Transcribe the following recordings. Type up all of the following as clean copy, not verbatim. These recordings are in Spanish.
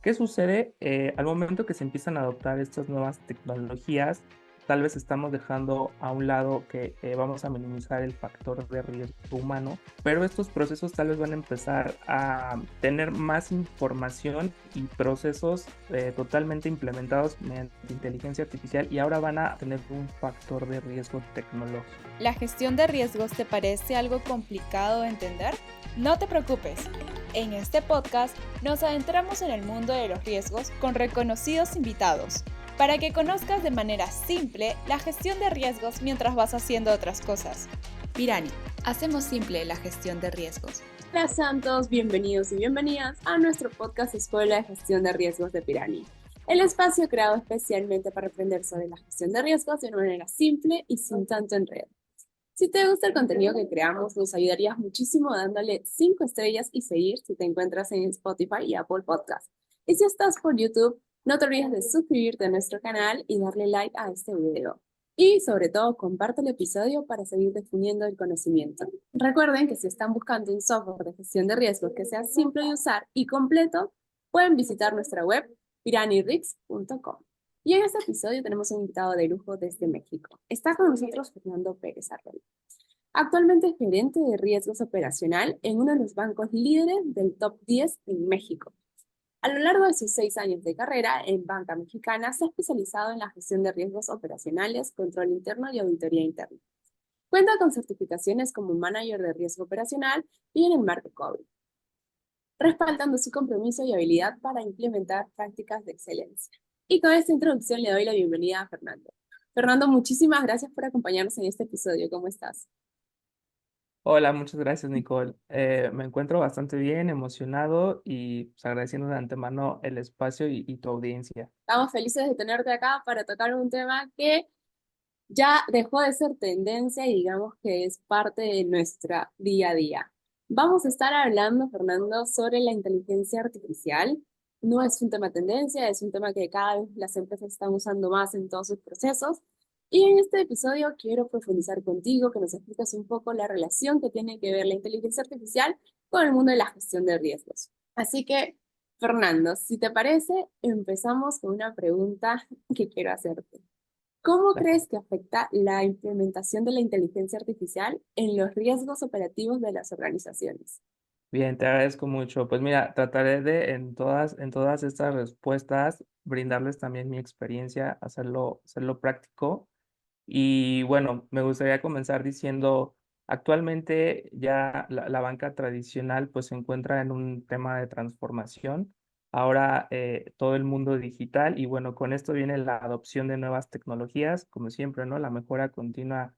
¿Qué sucede? Al momento que se empiezan a adoptar estas nuevas tecnologías, tal vez estamos dejando a un lado que vamos a minimizar el factor de riesgo humano, pero estos procesos tal vez van a empezar a tener más información y procesos totalmente implementados mediante inteligencia artificial y ahora van a tener un factor de riesgo tecnológico. ¿La gestión de riesgos te parece algo complicado de entender? No te preocupes. En este podcast nos adentramos en el mundo de los riesgos con reconocidos invitados, para que conozcas de manera simple la gestión de riesgos mientras vas haciendo otras cosas. Pirani, hacemos simple la gestión de riesgos. Hola Santos, bienvenidos y bienvenidas a nuestro podcast Escuela de Gestión de Riesgos de Pirani, el espacio creado especialmente para aprender sobre la gestión de riesgos de una manera simple y sin tanto enredo. Si te gusta el contenido que creamos, nos ayudarías muchísimo dándole 5 estrellas y seguir si te encuentras en Spotify y Apple Podcast. Y si estás por YouTube, no te olvides de suscribirte a nuestro canal y darle like a este video. Y sobre todo, comparte el episodio para seguir difundiendo el conocimiento. Recuerden que si están buscando un software de gestión de riesgos que sea simple de usar y completo, pueden visitar nuestra web piranirix.com. Y en este episodio tenemos un invitado de lujo desde México. Está con nosotros Fernando Pérez Arroyo. Actualmente es gerente de riesgos operacional en uno de los bancos líderes del top 10 en México. A lo largo de sus 6 años de carrera en Banca Mexicana, se ha especializado en la gestión de riesgos operacionales, control interno y auditoría interna. Cuenta con certificaciones como manager de riesgo operacional y en el marco COVID, respaldando su compromiso y habilidad para implementar prácticas de excelencia. Y con esta introducción le doy la bienvenida a Fernando. Fernando, muchísimas gracias por acompañarnos en este episodio. ¿Cómo estás? Hola, muchas gracias, Nicole. Me encuentro bastante bien, emocionado y pues, agradeciendo de antemano el espacio y tu audiencia. Estamos felices de tenerte acá para tocar un tema que ya dejó de ser tendencia y digamos que es parte de nuestra día a día. Vamos a estar hablando, Fernando, sobre la inteligencia artificial. No es un tema tendencia, es un tema que cada vez las empresas están usando más en todos sus procesos. Y en este episodio quiero profundizar contigo, que nos expliques un poco la relación que tiene que ver la inteligencia artificial con el mundo de la gestión de riesgos. Así que, Fernando, si te parece, empezamos con una pregunta que quiero hacerte. ¿Cómo crees que afecta la implementación de la inteligencia artificial en los riesgos operativos de las organizaciones? Bien, te agradezco mucho. Pues mira, trataré de en todas estas respuestas brindarles también mi experiencia, hacerlo práctico. Y bueno, me gustaría comenzar diciendo, actualmente ya la banca tradicional pues se encuentra en un tema de transformación. Ahora todo el mundo digital y bueno, con esto viene la adopción de nuevas tecnologías, como siempre, ¿no? La mejora continua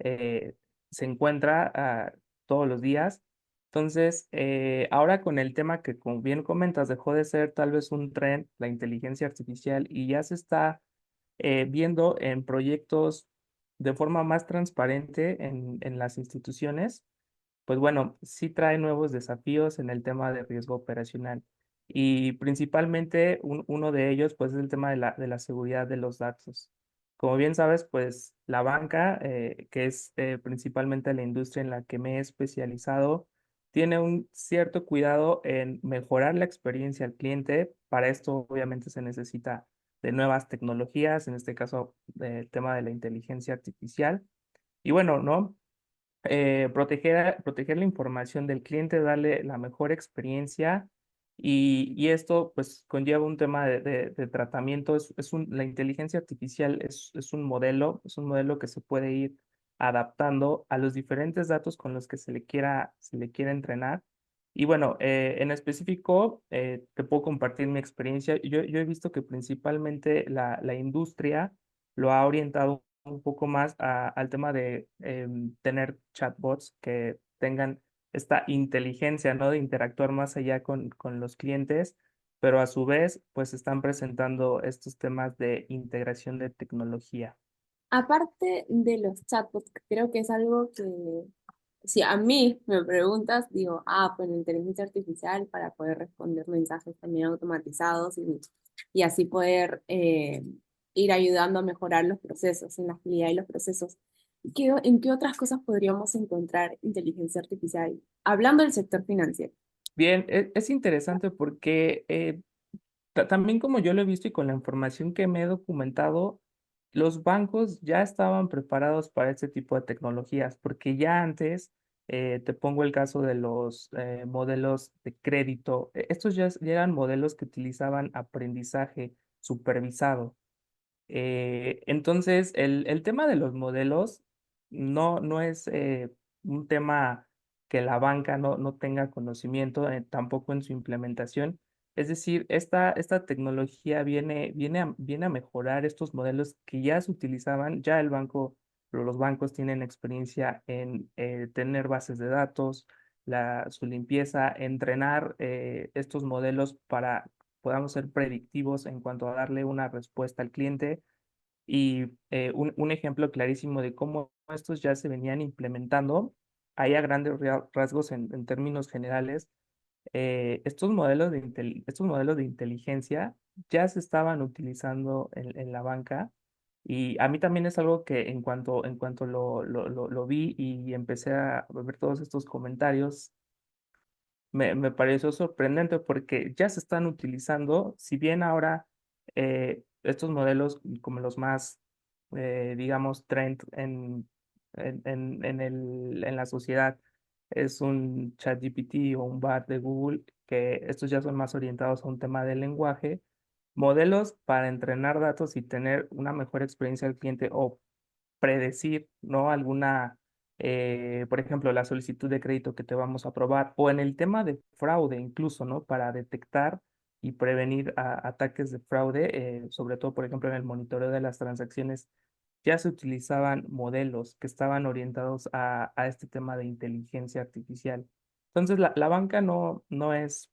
eh, se encuentra todos los días. Entonces, ahora con el tema que como bien comentas, dejó de ser tal vez un tren, la inteligencia artificial, y ya se está viendo en proyectos de forma más transparente en las instituciones, pues bueno, sí trae nuevos desafíos en el tema de riesgo operacional. Y principalmente uno de ellos, pues es el tema de la seguridad de los datos. Como bien sabes, pues la banca, que es principalmente la industria en la que me he especializado, tiene un cierto cuidado en mejorar la experiencia al cliente. Para esto, obviamente, se necesita de nuevas tecnologías, en este caso, el tema de la inteligencia artificial. Y bueno, ¿no? Proteger la información del cliente, darle la mejor experiencia y esto pues conlleva un tema de tratamiento. La inteligencia artificial es un modelo que se puede ir adaptando a los diferentes datos con los que se le quiera entrenar. Y bueno, en específico, te puedo compartir mi experiencia. Yo he visto que principalmente la industria lo ha orientado un poco más al tema de tener chatbots que tengan esta inteligencia, ¿no? De interactuar más allá con los clientes, pero a su vez, pues están presentando estos temas de integración de tecnología. Aparte de los chatbots, creo que es algo que, si a mí me preguntas, digo, pues la inteligencia artificial para poder responder mensajes también automatizados y así poder ir ayudando a mejorar los procesos, en la agilidad y los procesos. ¿En qué otras cosas podríamos encontrar inteligencia artificial? Hablando del sector financiero. Bien, es interesante porque También como yo lo he visto y con la información que me he documentado, los bancos ya estaban preparados para este tipo de tecnologías, porque ya antes, te pongo el caso de los modelos de crédito, estos ya eran modelos que utilizaban aprendizaje supervisado. Entonces, el tema de los modelos no es un tema que la banca no tenga conocimiento, tampoco en su implementación. Es decir, esta tecnología viene a mejorar estos modelos que ya se utilizaban, ya los bancos tienen experiencia en tener bases de datos, su limpieza, entrenar estos modelos para podamos ser predictivos en cuanto a darle una respuesta al cliente. Y un ejemplo clarísimo de cómo estos ya se venían implementando, ahí a grandes rasgos en términos generales, estos modelos de inteligencia ya se estaban utilizando en la banca. Y a mí también es algo que en cuanto lo vi y empecé a ver todos estos comentarios, me pareció sorprendente porque ya se están utilizando, si bien ahora estos modelos como los más, digamos, trend en la sociedad es un ChatGPT o un BAR de Google, que estos ya son más orientados a un tema del lenguaje, modelos para entrenar datos y tener una mejor experiencia al cliente o predecir, ¿no? Por ejemplo, la solicitud de crédito que te vamos a aprobar, o en el tema de fraude incluso, ¿no? Para detectar y prevenir ataques de fraude, sobre todo, por ejemplo, en el monitoreo de las transacciones, ya se utilizaban modelos que estaban orientados a este tema de inteligencia artificial. Entonces, la banca no es,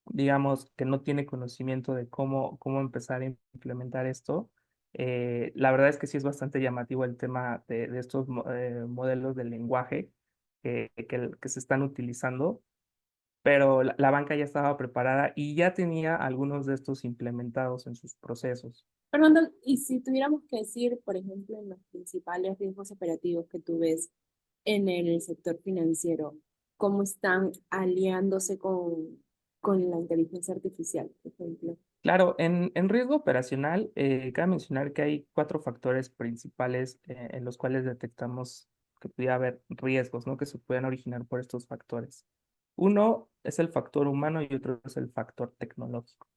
digamos, que no tiene conocimiento de cómo empezar a implementar esto. La verdad es que sí es bastante llamativo el tema de estos modelos de lenguaje que se están utilizando, pero la banca ya estaba preparada y ya tenía algunos de estos implementados en sus procesos. Fernando, y si tuviéramos que decir, por ejemplo, en los principales riesgos operativos que tú ves en el sector financiero, ¿cómo están aliándose con la inteligencia artificial, por ejemplo? Claro, en riesgo operacional, cabe mencionar que hay cuatro factores principales en los cuales detectamos que pudiera haber riesgos, ¿no? Que se puedan originar por estos factores. Uno es el factor humano y otro es el factor tecnológico.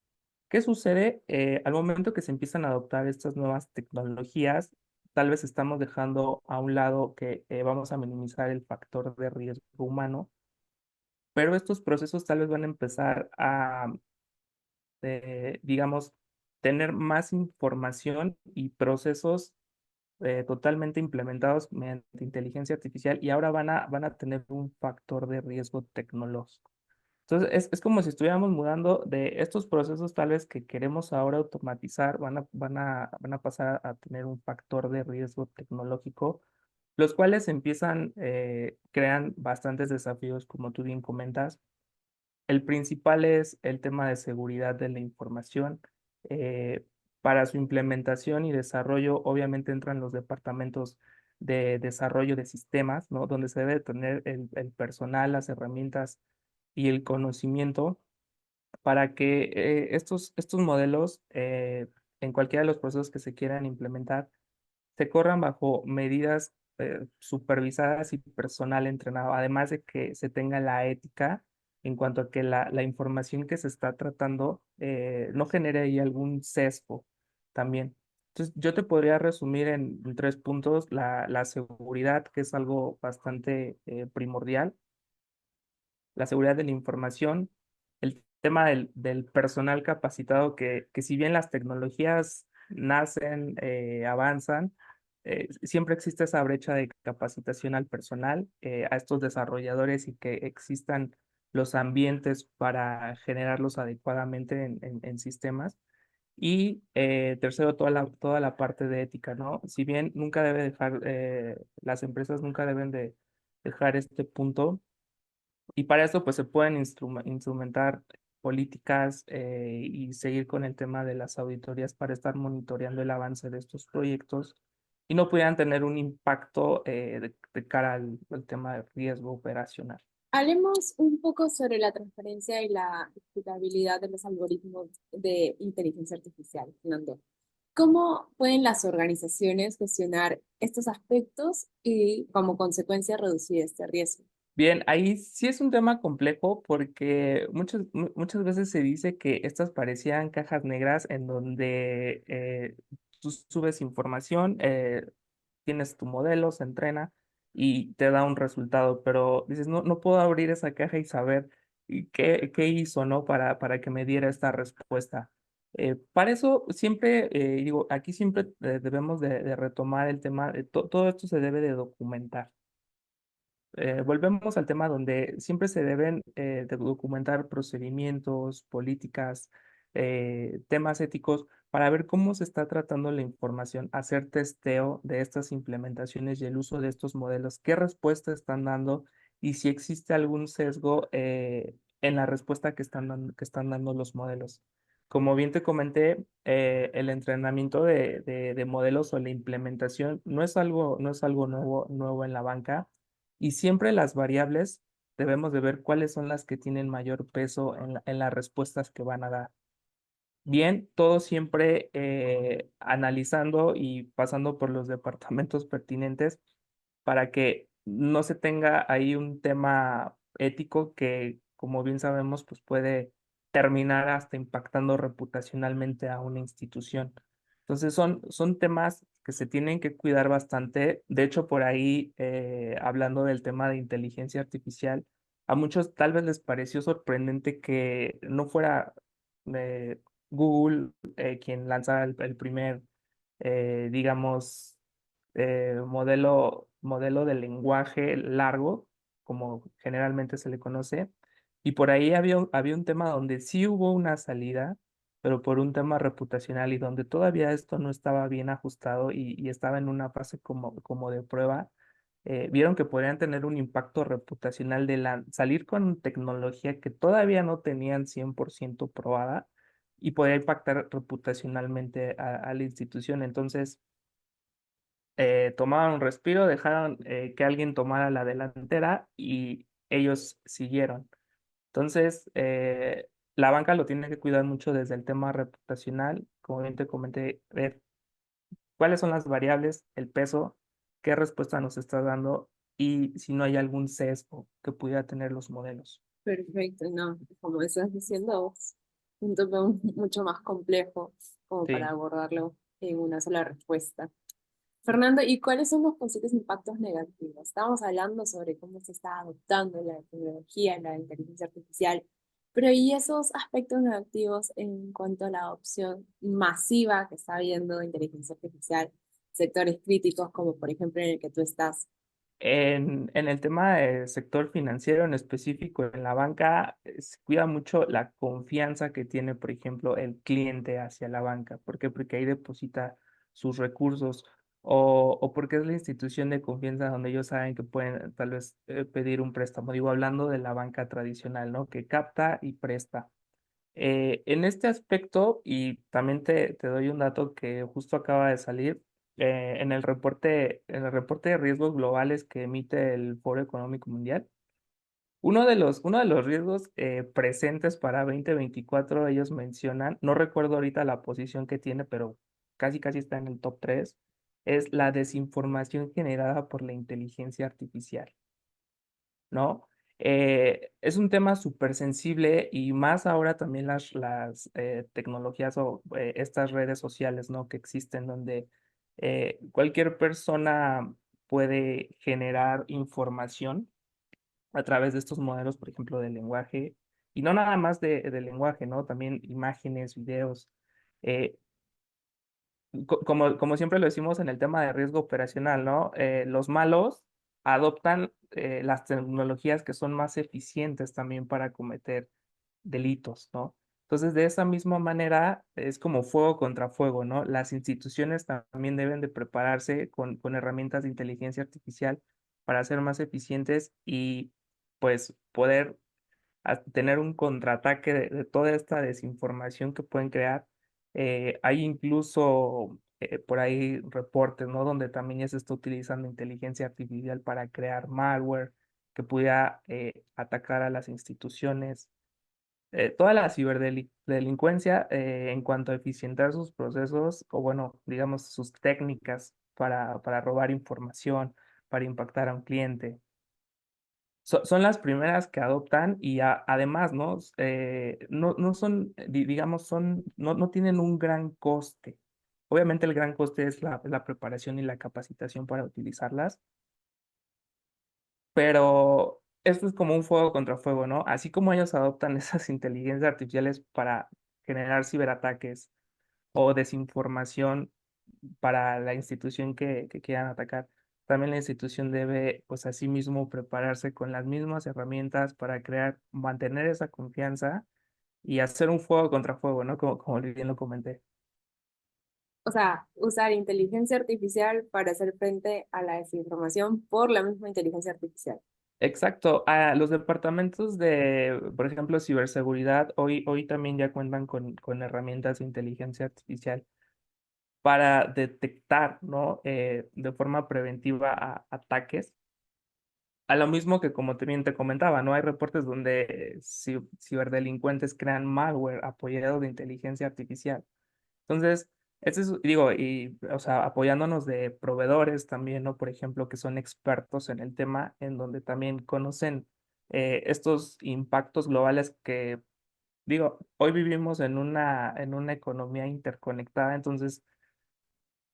¿Qué sucede? Al momento que se empiezan a adoptar estas nuevas tecnologías, tal vez estamos dejando a un lado que vamos a minimizar el factor de riesgo humano, pero estos procesos tal vez van a empezar a digamos, tener más información y procesos totalmente implementados mediante inteligencia artificial y ahora van a tener un factor de riesgo tecnológico. Entonces, es como si estuviéramos mudando de estos procesos tal vez que queremos ahora automatizar, van a pasar a tener un factor de riesgo tecnológico, los cuales crean bastantes desafíos, como tú bien comentas. El principal es el tema de seguridad de la información. Eh, para su implementación y desarrollo, obviamente entran los departamentos de desarrollo de sistemas, ¿no? Donde se debe tener el personal, las herramientas y el conocimiento para que estos modelos, en cualquiera de los procesos que se quieran implementar, se corran bajo medidas supervisadas y personal entrenado, además de que se tenga la ética en cuanto a que la información que se está tratando no genere ahí algún sesgo también. Entonces, yo te podría resumir en tres puntos: la seguridad, que es algo bastante primordial; la seguridad de la información; el tema del personal capacitado, que si bien las tecnologías nacen, avanzan, siempre existe esa brecha de capacitación al personal, a estos desarrolladores, y que existan los ambientes para generarlos adecuadamente en sistemas. Y tercero, toda la parte de ética, ¿no? Si bien nunca debe dejar, las empresas nunca deben de dejar este punto, y para eso, pues se pueden instrumentar políticas y seguir con el tema de las auditorías para estar monitoreando el avance de estos proyectos y no pudieran tener un impacto de cara al tema de riesgo operacional. Hablemos un poco sobre la transparencia y la explicabilidad de los algoritmos de inteligencia artificial, Fernando. ¿Cómo pueden las organizaciones gestionar estos aspectos y como consecuencia reducir este riesgo? Bien, ahí sí es un tema complejo porque muchas veces se dice que estas parecían cajas negras en donde tú subes información, tienes tu modelo, se entrena y te da un resultado, pero dices, no, no puedo abrir esa caja y saber qué hizo, ¿no? Para que me diera esta respuesta. Para eso siempre, digo, aquí siempre debemos de retomar el tema, todo esto se debe de documentar. Volvemos al tema donde siempre se deben de documentar procedimientos, políticas, temas éticos para ver cómo se está tratando la información, hacer testeo de estas implementaciones y el uso de estos modelos, qué respuesta están dando y si existe algún sesgo en la respuesta que están dando los modelos. Como bien te comenté, el entrenamiento de modelos o la implementación no es algo nuevo en la banca y siempre las variables debemos de ver cuáles son las que tienen mayor peso en las respuestas que van a dar. Bien, todo siempre analizando y pasando por los departamentos pertinentes para que no se tenga ahí un tema ético que, como bien sabemos, pues puede terminar hasta impactando reputacionalmente a una institución. Entonces son temas que se tienen que cuidar bastante. De hecho, por ahí, hablando del tema de inteligencia artificial, a muchos tal vez les pareció sorprendente que no fuera eh, Google quien lanzara el primer, digamos, modelo de lenguaje largo, como generalmente se le conoce. Y por ahí había un tema donde sí hubo una salida, pero por un tema reputacional y donde todavía esto no estaba bien ajustado y estaba en una fase como de prueba. Vieron que podrían tener un impacto reputacional de salir con tecnología que todavía no tenían 100% probada y podría impactar reputacionalmente a la institución. Entonces, tomaron un respiro, dejaron que alguien tomara la delantera y ellos siguieron. Entonces, la banca lo tiene que cuidar mucho desde el tema reputacional, como bien te comenté, ver cuáles son las variables, el peso, qué respuesta nos está dando y si no hay algún sesgo que pudiera tener los modelos. Perfecto, no, como estás diciendo vos, un tema mucho más complejo como para Sí. abordarlo en una sola respuesta. Fernando, ¿y cuáles son los posibles impactos negativos? Estamos hablando sobre cómo se está adoptando la tecnología, la inteligencia artificial, pero ¿y esos aspectos negativos en cuanto a la adopción masiva que está habiendo de inteligencia artificial, sectores críticos como por ejemplo en el que tú estás? En el tema del sector financiero en específico, en la banca, se cuida mucho la confianza que tiene, por ejemplo, el cliente hacia la banca. ¿Por qué? Porque ahí deposita sus recursos o porque es la institución de confianza donde ellos saben que pueden tal vez pedir un préstamo. Digo, hablando de la banca tradicional, ¿no? Que capta y presta. En este aspecto, y también te doy un dato que justo acaba de salir, en el reporte de riesgos globales que emite el Foro Económico Mundial, uno de los riesgos presentes para 2024 ellos mencionan, no recuerdo ahorita la posición que tiene, pero casi está en el top 3 es la desinformación generada por la inteligencia artificial. ¿No? Es un tema súper sensible y más ahora también las tecnologías o estas redes sociales, ¿no? Que existen donde cualquier persona puede generar información a través de estos modelos, por ejemplo, de lenguaje, y no nada más de lenguaje, ¿no? También imágenes, videos. eh, como siempre lo decimos en el tema de riesgo operacional, ¿no? Los malos adoptan las tecnologías que son más eficientes también para cometer delitos, ¿no? Entonces, de esa misma manera, es como fuego contra fuego, ¿no? Las instituciones también deben de prepararse con herramientas de inteligencia artificial para ser más eficientes y pues poder tener un contraataque de toda esta desinformación que pueden crear. Hay incluso por ahí reportes, ¿no? Donde también ya se está utilizando inteligencia artificial para crear malware que pudiera atacar a las instituciones, toda la ciberdelincuencia en cuanto a eficientar sus procesos o bueno, digamos sus técnicas para robar información, para impactar a un cliente. Son las primeras que adoptan y además, ¿no? No son, digamos, no tienen un gran coste. Obviamente el gran coste es la preparación y la capacitación para utilizarlas, pero esto es como un fuego contra fuego, ¿no? Así como ellos adoptan esas inteligencias artificiales para generar ciberataques o desinformación para la institución que quieran atacar, también la institución debe, pues, asimismo prepararse con las mismas herramientas para crear, mantener esa confianza y hacer un fuego contra fuego, ¿no? Como bien lo comenté. O sea, usar inteligencia artificial para hacer frente a la desinformación por la misma inteligencia artificial. Exacto. Los departamentos de, por ejemplo, ciberseguridad, hoy también ya cuentan con herramientas de inteligencia artificial para detectar, ¿no? De forma preventiva ataques. A lo mismo que como también te comentaba, ¿no? Hay reportes donde ciberdelincuentes crean malware apoyado de inteligencia artificial. Entonces, este es, digo, y, o sea, apoyándonos de proveedores también, ¿no? Por ejemplo, que son expertos en el tema, en donde también conocen estos impactos globales que, digo, hoy vivimos en una economía interconectada, entonces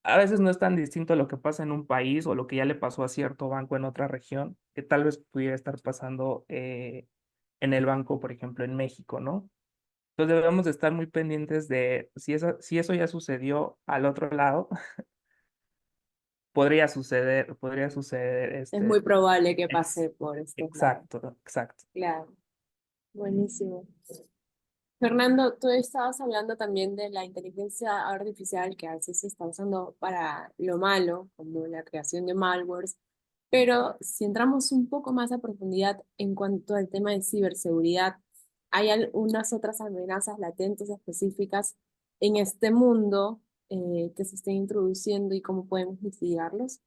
a veces no es tan distinto lo que pasa en un país o lo que ya le pasó a cierto banco en otra región, que tal vez pudiera estar pasando en el banco, por ejemplo, en México, ¿no? Entonces debemos de estar muy pendientes de si eso ya sucedió al otro lado, podría suceder Es muy probable que ex- pase por estos lados. exacto, exacto. Claro, buenísimo. Fernando, tú estabas hablando también de la inteligencia artificial que a veces se está usando para lo malo, como la creación de malwares, pero si entramos un poco más a profundidad en cuanto al tema de ciberseguridad, ¿hay algunas otras amenazas latentes específicas en este mundo que se estén introduciendo y cómo podemos mitigarlos?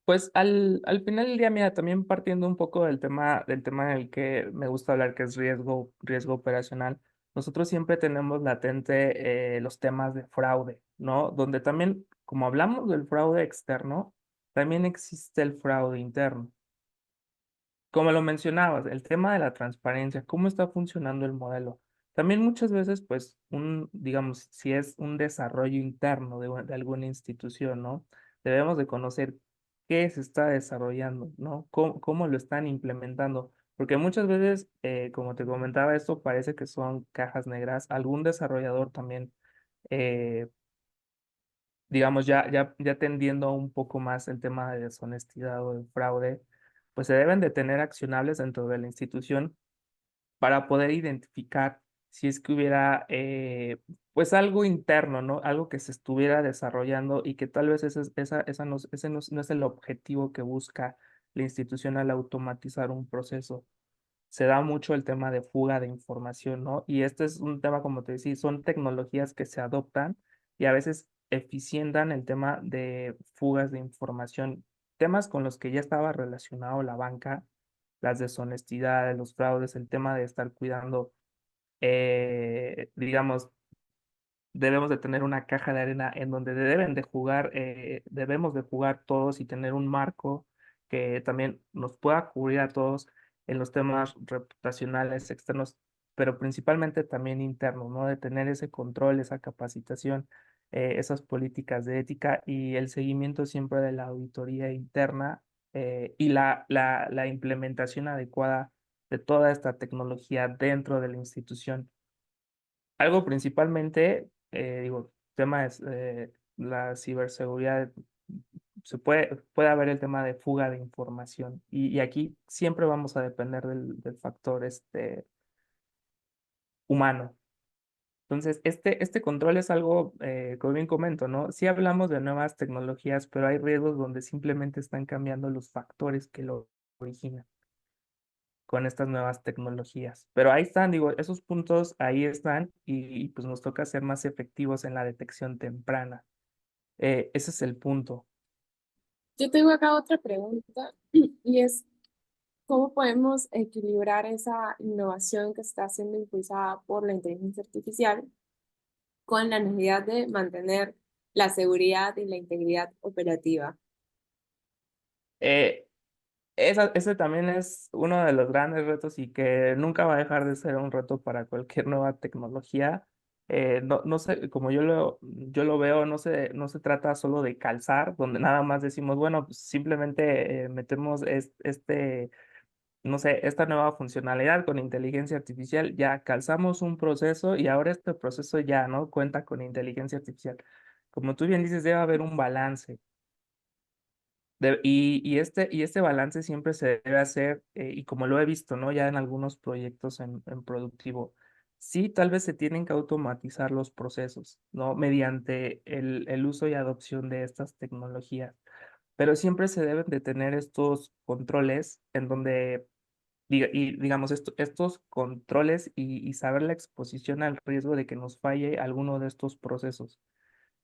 Pues al final del día, mira, también partiendo un poco del tema en el que me gusta hablar, que es riesgo operacional, nosotros siempre tenemos latente los temas de fraude, ¿no? Donde también, como hablamos del fraude externo, también existe el fraude interno. Como lo mencionabas, el tema de la transparencia, cómo está funcionando el modelo. También muchas veces, pues, digamos, si es un desarrollo interno de alguna institución, ¿no? Debemos de conocer qué se está desarrollando, ¿no? Cómo lo están implementando. Porque muchas veces, como te comentaba, esto parece que son cajas negras. Algún desarrollador también, eh, digamos, ya tendiendo un poco más el tema de deshonestidad o de fraude, pues se deben de tener accionables dentro de la institución para poder identificar si es que hubiera, pues algo interno, ¿no? Algo que se estuviera desarrollando y que tal vez ese no es el objetivo que busca la institución al automatizar un proceso. Se da mucho el tema de fuga de información, ¿no? Y este es un tema, como te decía, son tecnologías que se adoptan y a veces eficientan el tema de fugas de información, temas con los que ya estaba relacionado la banca, las deshonestidades, los fraudes, el tema de estar cuidando, digamos, debemos de tener una caja de arena en donde debemos de jugar todos y tener un marco que también nos pueda cubrir a todos en los temas reputacionales externos, pero principalmente también internos, ¿no? De tener ese control, esa capacitación, esas políticas de ética y el seguimiento siempre de la auditoría interna y la implementación adecuada de toda esta tecnología dentro de la institución. Algo principalmente, digo, tema es la ciberseguridad, puede haber el tema de fuga de información y aquí siempre vamos a depender del factor humano. Entonces, este control es algo, como bien comento, ¿no? Sí hablamos de nuevas tecnologías, pero hay riesgos donde simplemente están cambiando los factores que lo originan con estas nuevas tecnologías. Pero ahí están, digo, esos puntos ahí están y pues nos toca ser más efectivos en la detección temprana. Ese es el punto. Yo tengo acá otra pregunta y es, ¿Cómo podemos equilibrar esa innovación que está siendo impulsada por la inteligencia artificial con la necesidad de mantener la seguridad y la integridad operativa? Eh, ese también es uno de los grandes retos y que nunca va a dejar de ser un reto para cualquier nueva tecnología. No sé, como yo lo veo, no se trata solo de calzar, donde nada más decimos, bueno, pues simplemente metemos no sé, esta nueva funcionalidad con inteligencia artificial, ya calzamos un proceso y ahora este proceso ya, ¿no? Cuenta con inteligencia artificial. Como tú bien dices, debe haber un balance. Y este balance siempre se debe hacer, y como lo he visto, ¿no? Ya en algunos proyectos en productivo, sí, tal vez se tienen que automatizar los procesos, ¿no? Mediante el uso y adopción de estas tecnologías, pero siempre se deben de tener estos controles en donde, digamos, estos controles y saber la exposición al riesgo de que nos falle alguno de estos procesos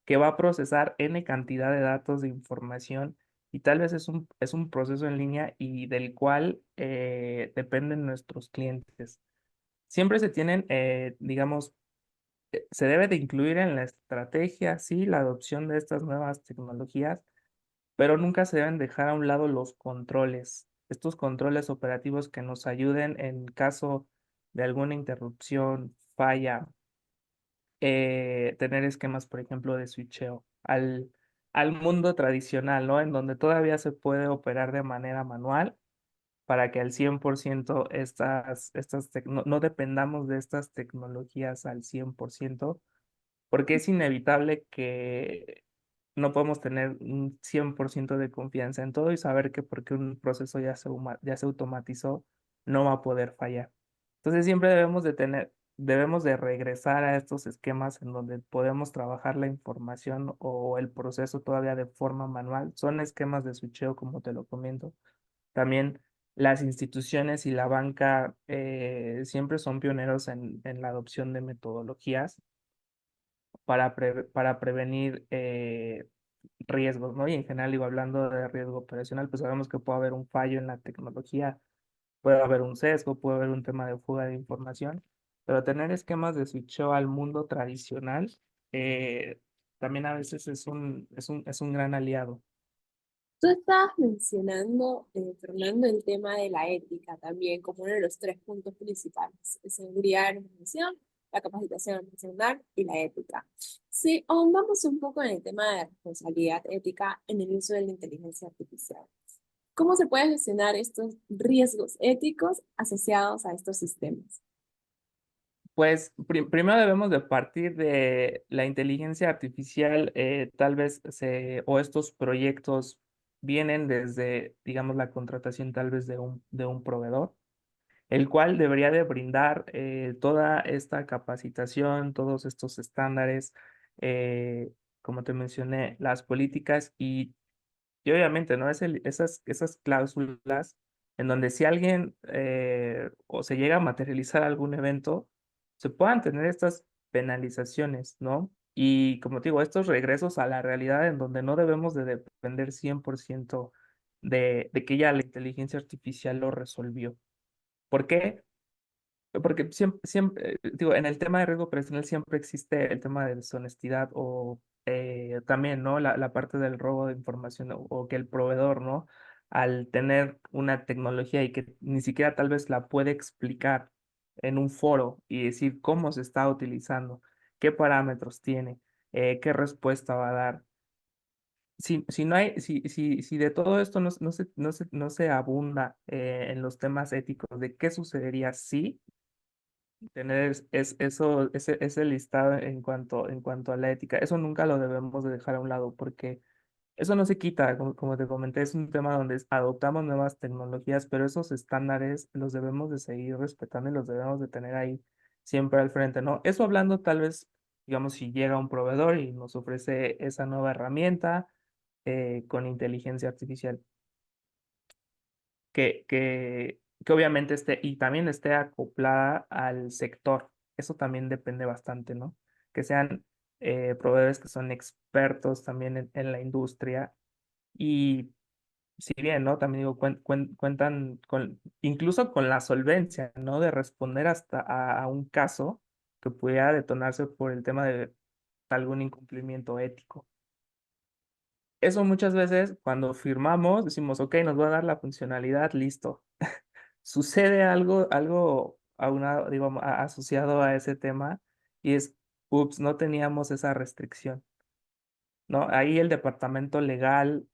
que va a procesar N cantidad de datos de información y tal vez es un proceso en línea y del cual dependen nuestros clientes. Siempre se tienen, digamos, se debe de incluir en la estrategia, sí, la adopción de estas nuevas tecnologías, pero nunca se deben dejar a un lado los controles, estos controles operativos que nos ayuden en caso de alguna interrupción, falla, tener esquemas, por ejemplo, de switcheo al mundo tradicional, ¿no? En donde todavía se puede operar de manera manual para que al 100% no dependamos de estas tecnologías al 100% porque es inevitable que no podemos tener un 100% de confianza en todo y saber que porque un proceso ya se automatizó, no va a poder fallar. Entonces siempre debemos de regresar a estos esquemas en donde podemos trabajar la información o el proceso todavía de forma manual. Son esquemas de switcheo, como te lo comento. También las instituciones y la banca siempre son pioneros en la adopción de metodologías para prevenir riesgos, ¿no? Y en general, digo, hablando de riesgo operacional, pues sabemos que puede haber un fallo en la tecnología, puede haber un sesgo, puede haber un tema de fuga de información, pero tener esquemas de switcheo al mundo tradicional eh, también a veces es un gran aliado. Tú estabas mencionando, Fernando, el tema de la ética también como uno de los tres puntos principales: seguridad de la información, la capacitación profesional y la ética. Si ahondamos un poco en el tema de responsabilidad ética en el uso de la inteligencia artificial, ¿cómo se puede gestionar estos riesgos éticos asociados a estos sistemas? Pues primero debemos de partir de la inteligencia artificial, o estos proyectos vienen desde, digamos, la contratación tal vez de un proveedor, el cual debería de brindar toda esta capacitación, todos estos estándares, como te mencioné, las políticas y obviamente, ¿no? Esas cláusulas en donde si alguien o se llega a materializar algún evento, se puedan tener estas penalizaciones, ¿no? Y como te digo, estos regresos a la realidad en donde no debemos de depender 100% de que ya la inteligencia artificial lo resolvió. ¿Por qué? Porque digo, en el tema de riesgo operacional siempre existe el tema de deshonestidad o también, ¿no? La parte del robo de información o que el proveedor, ¿no? Al tener una tecnología y que ni siquiera tal vez la puede explicar en un foro y decir cómo se está utilizando, qué parámetros tiene, qué respuesta va a dar. Si no hay, si de todo esto no se abunda en los temas éticos de qué sucedería si tener ese listado en cuanto a la ética. Eso nunca lo debemos de dejar a un lado porque eso no se quita, como te comenté, es un tema donde adoptamos nuevas tecnologías, pero esos estándares los debemos de seguir respetando y los debemos de tener ahí siempre al frente, ¿no? Eso hablando tal vez, digamos, si llega un proveedor y nos ofrece esa nueva herramienta con inteligencia artificial que obviamente esté y también esté acoplada al sector. Eso también depende bastante, ¿no? Que sean proveedores que son expertos también en la industria si bien, ¿no? También digo, cuentan con, incluso con la solvencia, ¿no? De responder hasta a un caso que pudiera detonarse por el tema de algún incumplimiento ético. Eso muchas veces cuando firmamos decimos, ok, nos va a dar la funcionalidad, listo. Sucede algo digo, asociado a ese tema y es, ups, no teníamos esa restricción, ¿no? Ahí el departamento legal,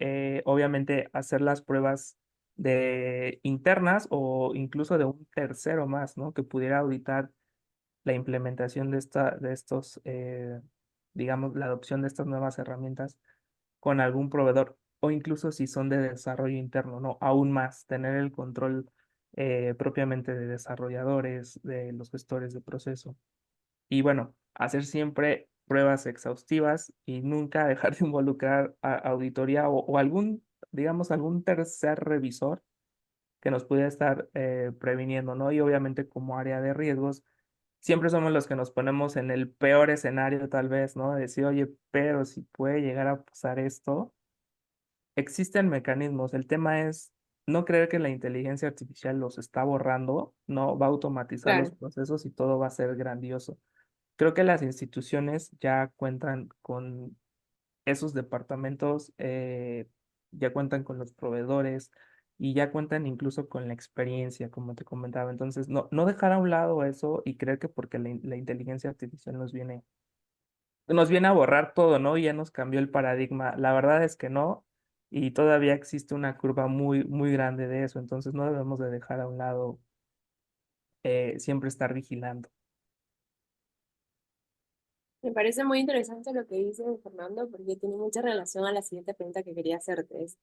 obviamente hacer las pruebas de internas o incluso de un tercero más, ¿no? Que pudiera auditar la implementación de estos, digamos, la adopción de estas nuevas herramientas con algún proveedor o incluso si son de desarrollo interno, ¿no? Aún más, tener el control propiamente de desarrolladores, de los gestores de proceso. Y bueno, hacer siempre pruebas exhaustivas y nunca dejar de involucrar a auditoría o algún, digamos, algún tercer revisor que nos pudiera estar previniendo, ¿no? Y obviamente como área de riesgos, siempre somos los que nos ponemos en el peor escenario tal vez, ¿no? De decir, oye, pero si puede llegar a pasar esto, existen mecanismos. El tema es no creer que la inteligencia artificial los está borrando, no va a automatizar los Claro. procesos y todo va a ser grandioso. Creo que las instituciones ya cuentan con esos departamentos, ya cuentan con los proveedores y ya cuentan incluso con la experiencia, como te comentaba. Entonces, no dejar a un lado eso y creer que porque la inteligencia artificial nos viene a borrar todo, ¿no? Y ya nos cambió el paradigma. La verdad es que no, y todavía existe una curva muy, muy grande de eso. Entonces, no debemos de dejar a un lado, siempre estar vigilando. Me parece muy interesante lo que dice Fernando, porque tiene mucha relación a la siguiente pregunta que quería hacerte. Es,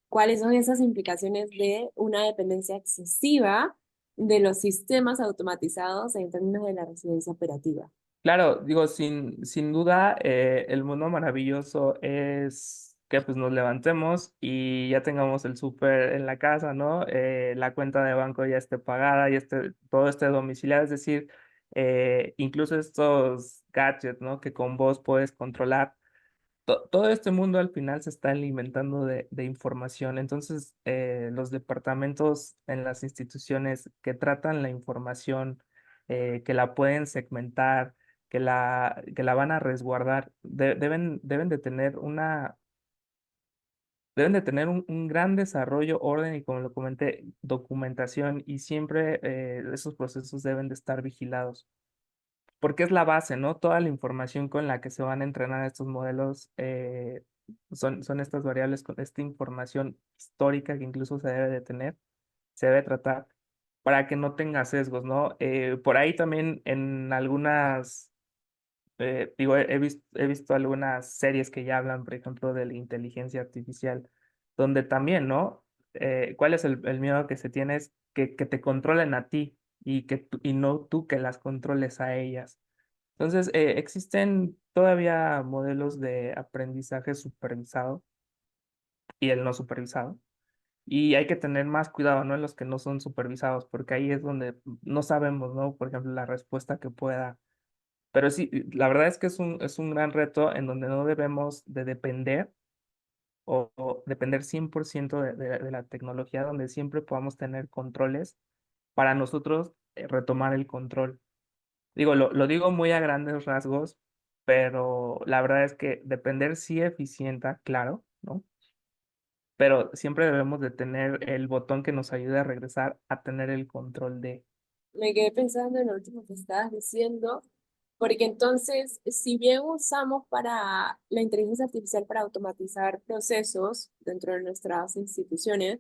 ¿cuáles son esas implicaciones de una dependencia excesiva de los sistemas automatizados en términos de la resiliencia operativa? Claro, digo, sin duda, el mundo maravilloso es que pues nos levantemos y ya tengamos el súper en la casa, ¿no? La cuenta de banco ya esté pagada y todo esté domiciliado, es decir, incluso estos gadgets, ¿no? Que con vos puedes controlar todo este mundo al final se está alimentando de información. Entonces, los departamentos en las instituciones que tratan la información, que la pueden segmentar, que la van a resguardar, deben de tener un gran desarrollo, orden y, como lo comenté, documentación y siempre esos procesos deben de estar vigilados porque es la base, ¿no? Toda la información con la que se van a entrenar estos modelos son estas variables con esta información histórica que incluso se debe de tener, se debe tratar para que no tenga sesgos, ¿no? Por ahí también en algunas, digo, he visto algunas series que ya hablan, por ejemplo, de la inteligencia artificial, donde también, ¿no? ¿Cuál es el miedo que se tiene? Es que te controlen a ti y no tú que las controles a ellas. Entonces, existen todavía modelos de aprendizaje supervisado y el no supervisado. Y hay que tener más cuidado, ¿no? En los que no son supervisados, porque ahí es donde no sabemos, ¿no? Por ejemplo, la respuesta que pueda. Pero sí, la verdad es que es un gran reto en donde no debemos de depender o depender 100% de la tecnología, donde siempre podamos tener controles para nosotros retomar el control. Digo, lo digo muy a grandes rasgos, pero la verdad es que depender sí eficienta, claro, ¿no? Pero siempre debemos de tener el botón que nos ayude a regresar a tener el control de. Me quedé pensando en lo último que estabas diciendo, porque entonces, si bien usamos para la inteligencia artificial para automatizar procesos dentro de nuestras instituciones,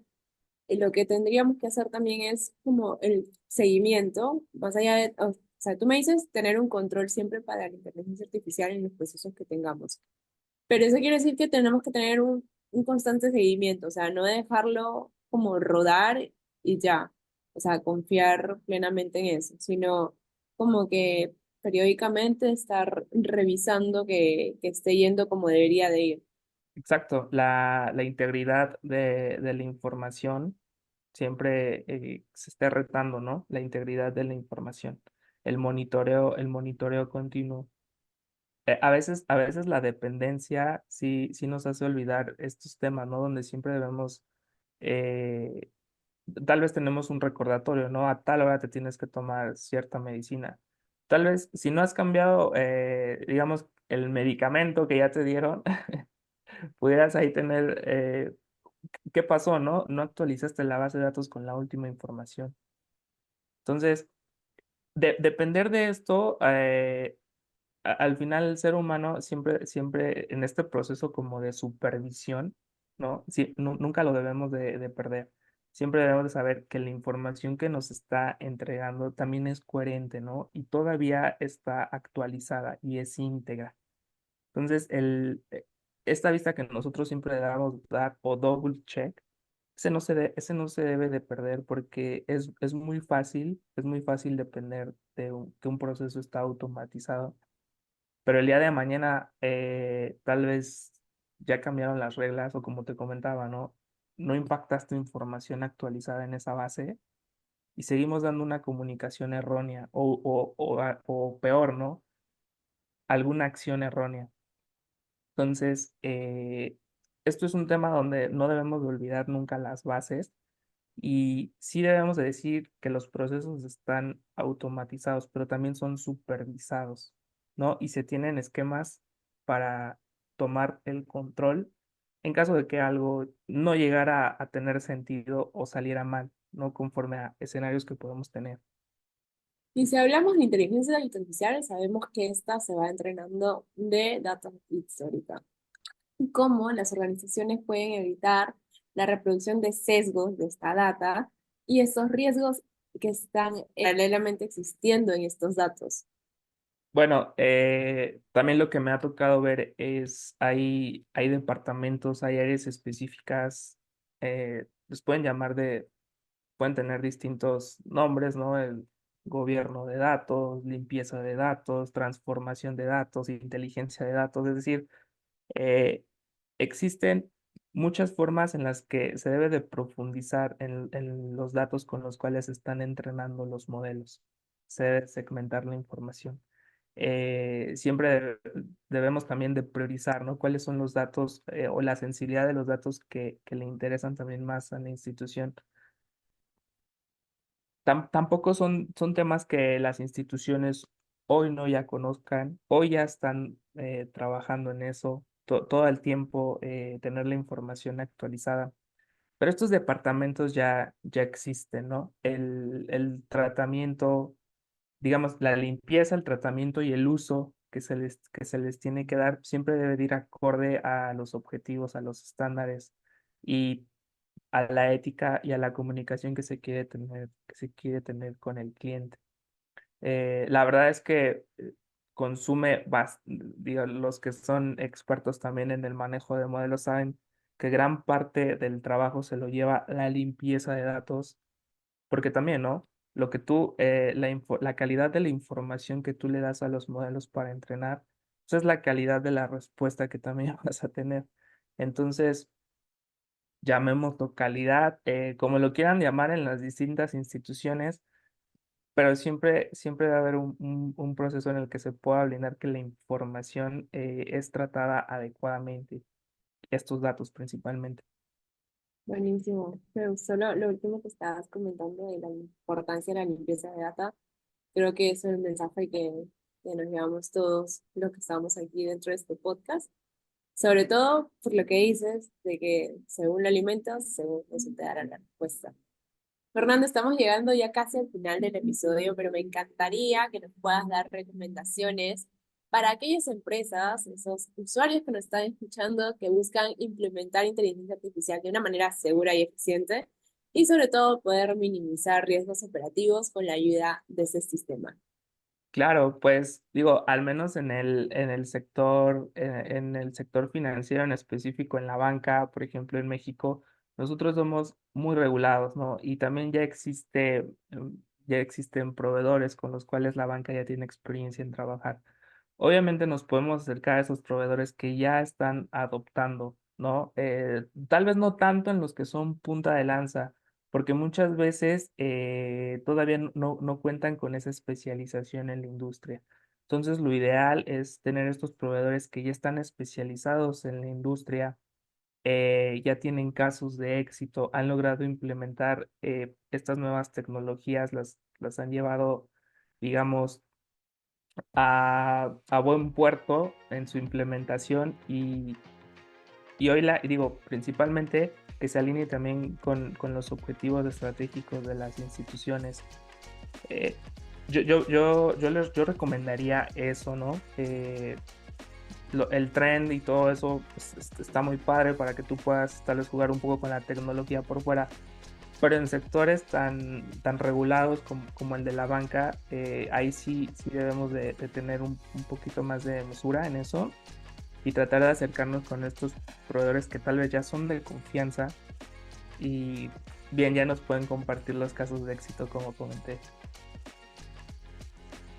lo que tendríamos que hacer también es como el seguimiento, más allá de, o sea, tú me dices tener un control siempre para la inteligencia artificial en los procesos que tengamos, pero eso quiere decir que tenemos que tener un constante seguimiento, o sea, no dejarlo como rodar y ya, o sea, confiar plenamente en eso, sino como que periódicamente estar revisando que esté yendo como debería de ir. Exacto, la integridad de la información siempre se esté retando, ¿no? La integridad de la información, el monitoreo continuo. a veces la dependencia sí nos hace olvidar estos temas, ¿no? Donde siempre debemos, eh, tal vez tenemos un recordatorio, ¿no? A tal hora te tienes que tomar cierta medicina. Tal vez si no has cambiado, digamos, el medicamento que ya te dieron, pudieras ahí tener, ¿qué pasó, no? No actualizaste la base de datos con la última información. Entonces, depender de esto, al final el ser humano siempre en este proceso como de supervisión, ¿no? Sí, nunca lo debemos de perder. Siempre debemos de saber que la información que nos está entregando también es coherente, ¿no? Y todavía está actualizada y es íntegra. Entonces, esta vista que nosotros siempre le damos dar o double check, ese no se debe de perder porque es muy fácil depender de que un proceso está automatizado, pero el día de mañana tal vez ya cambiaron las reglas o como te comentaba, ¿no? No impactaste información actualizada en esa base y seguimos dando una comunicación errónea o peor, ¿no? Alguna acción errónea. Entonces, esto es un tema donde no debemos de olvidar nunca las bases y sí debemos de decir que los procesos están automatizados, pero también son supervisados, ¿no? Y se tienen esquemas para tomar el control en caso de que algo no llegara a tener sentido o saliera mal, ¿no? Conforme a escenarios que podemos tener. Y si hablamos de inteligencia artificial, sabemos que esta se va entrenando de datos históricos. Y cómo las organizaciones pueden evitar la reproducción de sesgos de esta data y esos riesgos que están paralelamente existiendo en estos datos. Bueno, también lo que me ha tocado ver es, hay departamentos, hay áreas específicas, les pueden llamar pueden tener distintos nombres, ¿no? El gobierno de datos, limpieza de datos, transformación de datos, inteligencia de datos, es decir, eh, existen muchas formas en las que se debe de profundizar en los datos con los cuales se están entrenando los modelos. Se debe segmentar la información. Siempre debemos también de priorizar, ¿no? Cuáles son los datos o la sensibilidad de los datos que le interesan también más a la institución. Tampoco son temas que las instituciones hoy no ya conozcan, hoy ya están trabajando en eso, todo el tiempo tener la información actualizada. Pero estos departamentos ya existen, ¿no? El tratamiento, digamos, la limpieza, el tratamiento y el uso que se les tiene que dar siempre debe de ir acorde a los objetivos, a los estándares y a la ética y a la comunicación que se quiere tener con el cliente. La verdad es que digo, los que son expertos también en el manejo de modelos saben que gran parte del trabajo se lo lleva la limpieza de datos, porque también, ¿no? Lo que la calidad de la información que tú le das a los modelos para entrenar, esa es la calidad de la respuesta que también vas a tener. Entonces, llamémoslo calidad, como lo quieran llamar en las distintas instituciones, pero siempre debe haber un proceso en el que se pueda blindar que la información es tratada adecuadamente, estos datos principalmente. Buenísimo. Me gustó lo último que estabas comentando de la importancia de la limpieza de data. Creo que es el mensaje que nos llevamos todos los que estamos aquí dentro de este podcast. Sobre todo por lo que dices de que según lo alimentas, según eso te dará la respuesta. Fernando, estamos llegando ya casi al final del episodio, pero me encantaría que nos puedas dar recomendaciones para aquellas empresas, esos usuarios que nos están escuchando, que buscan implementar inteligencia artificial de una manera segura y eficiente y sobre todo poder minimizar riesgos operativos con la ayuda de ese sistema. Claro, pues digo, al menos en el sector financiero en específico, en la banca, por ejemplo, en México, nosotros somos muy regulados, ¿no? Y también ya existen proveedores con los cuales la banca ya tiene experiencia en trabajar. Obviamente nos podemos acercar a esos proveedores que ya están adoptando, ¿no? Tal vez no tanto en los que son punta de lanza, porque muchas veces todavía no cuentan con esa especialización en la industria. Entonces, lo ideal es tener estos proveedores que ya están especializados en la industria, ya tienen casos de éxito, han logrado implementar estas nuevas tecnologías, las han llevado, digamos, a buen puerto en su implementación y hoy digo, principalmente que se alinee también con los objetivos estratégicos de las instituciones. Eh, yo recomendaría eso, ¿no? El trend y todo eso pues, está muy padre para que tú puedas tal vez jugar un poco con la tecnología por fuera, pero en sectores tan regulados como el de la banca, ahí sí debemos de tener un poquito más de mesura en eso y tratar de acercarnos con estos proveedores que tal vez ya son de confianza y bien ya nos pueden compartir los casos de éxito como comenté.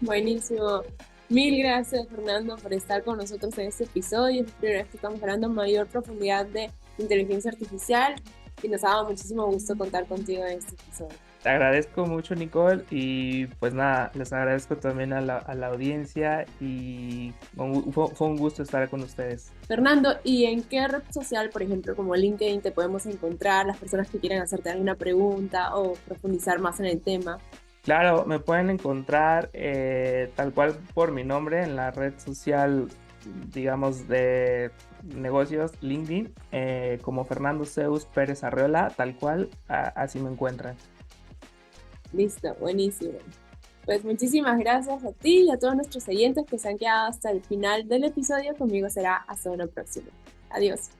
Buenísimo. Mil gracias, Fernando, por estar con nosotros en este episodio. Es la primera vez que estamos hablando en mayor profundidad de inteligencia artificial y nos ha dado muchísimo gusto contar contigo en este episodio. Te agradezco mucho, Nicole, y pues nada, les agradezco también a la audiencia y fue un gusto estar con ustedes. Fernando, ¿y en qué red social, por ejemplo, como LinkedIn, te podemos encontrar las personas que quieran hacerte alguna pregunta o profundizar más en el tema? Claro, me pueden encontrar tal cual por mi nombre en la red social, digamos, de negocios LinkedIn, como Fernando Zeus Pérez Arreola, tal cual, así me encuentran. Listo, buenísimo. Pues muchísimas gracias a ti y a todos nuestros oyentes que se han quedado hasta el final del episodio. Conmigo será hasta una próxima. Adiós.